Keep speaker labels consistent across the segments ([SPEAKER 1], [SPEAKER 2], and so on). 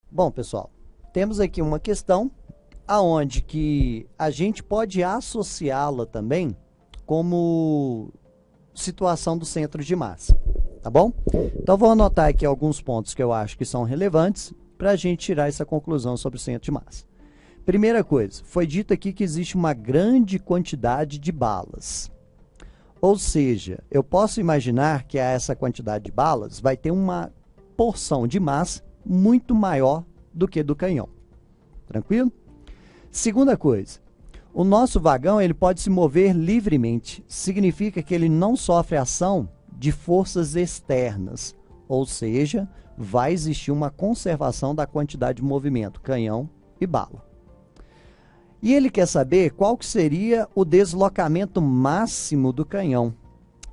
[SPEAKER 1] Bom, pessoal, temos aqui uma questão aonde que a gente pode associá-la também como situação do centro de massa, tá bom? Então, vou anotar aqui alguns pontos que eu acho que são relevantes para a gente tirar essa conclusão sobre o centro de massa. Primeira coisa, foi dito aqui que existe uma grande quantidade de balas. Ou seja, eu posso imaginar que essa quantidade de balas vai ter uma porção de massa muito maior do que do canhão. Tranquilo? Segunda coisa, o nosso vagão ele pode se mover livremente. Significa que ele não sofre ação de forças externas. Ou seja, vai existir uma conservação da quantidade de movimento, canhão e bala. E ele quer saber qual que seria o deslocamento máximo do canhão.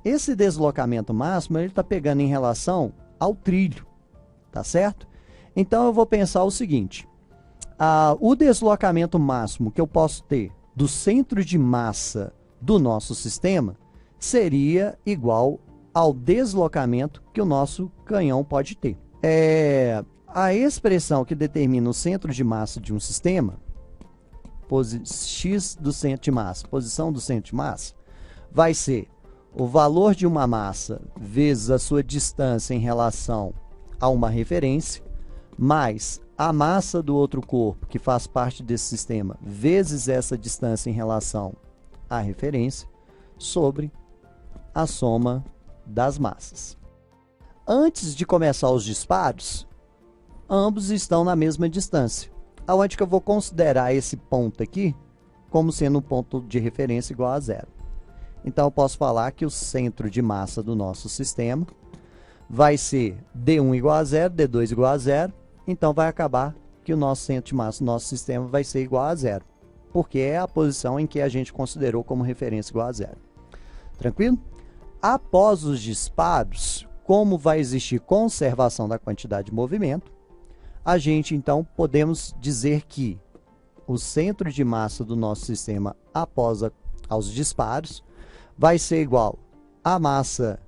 [SPEAKER 1] Esse deslocamento máximo ele está pegando em relação ao trilho, tá certo? Então, eu vou pensar o seguinte, o deslocamento máximo que eu posso ter do centro de massa do nosso sistema seria igual ao deslocamento que o nosso canhão pode ter. A expressão que determina o centro de massa de um sistema, x do centro de massa, posição do centro de massa, vai ser o valor de uma massa vezes a sua distância em relação a uma referência, mais a massa do outro corpo, que faz parte desse sistema, vezes essa distância em relação à referência, sobre a soma das massas. Antes de começar os disparos, ambos estão na mesma distância. Aonde que eu vou considerar esse ponto aqui como sendo um ponto de referência igual a zero. Então, eu posso falar que o centro de massa do nosso sistema vai ser D1 igual a zero, D2 igual a zero. Então, vai acabar que o nosso centro de massa do nosso sistema vai ser igual a zero, porque é a posição em que a gente considerou como referência igual a zero. Tranquilo? Após os disparos, como vai existir conservação da quantidade de movimento, a gente, então, podemos dizer que o centro de massa do nosso sistema após aos disparos vai ser igual à massa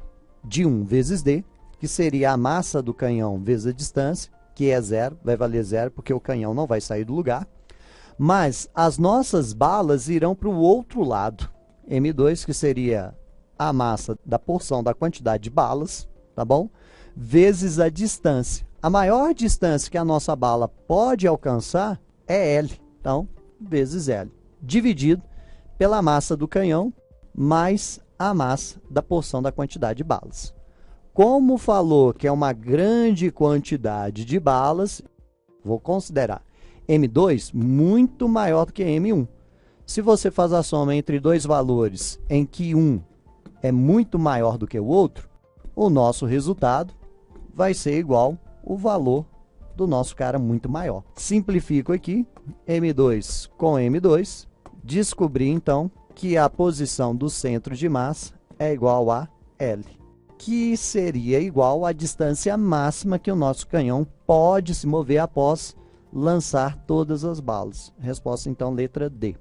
[SPEAKER 1] de 1 vezes D, que seria a massa do canhão vezes a distância, que é zero, vai valer zero, porque o canhão não vai sair do lugar. Mas as nossas balas irão para o outro lado, M2, que seria a massa da porção da quantidade de balas, tá bom? Vezes a distância. A maior distância que a nossa bala pode alcançar é L, então, vezes L, dividido pela massa do canhão, mais a massa da porção da quantidade de balas. Como falou que é uma grande quantidade de balas, vou considerar M2 muito maior do que M1. Se você faz a soma entre dois valores em que um é muito maior do que o outro, o nosso resultado vai ser igual o valor do nosso cara muito maior. Simplifico aqui, M2 com M2, descobri então que a posição do centro de massa é igual a L, que seria igual à distância máxima que o nosso canhão pode se mover após lançar todas as balas. Resposta então, letra D.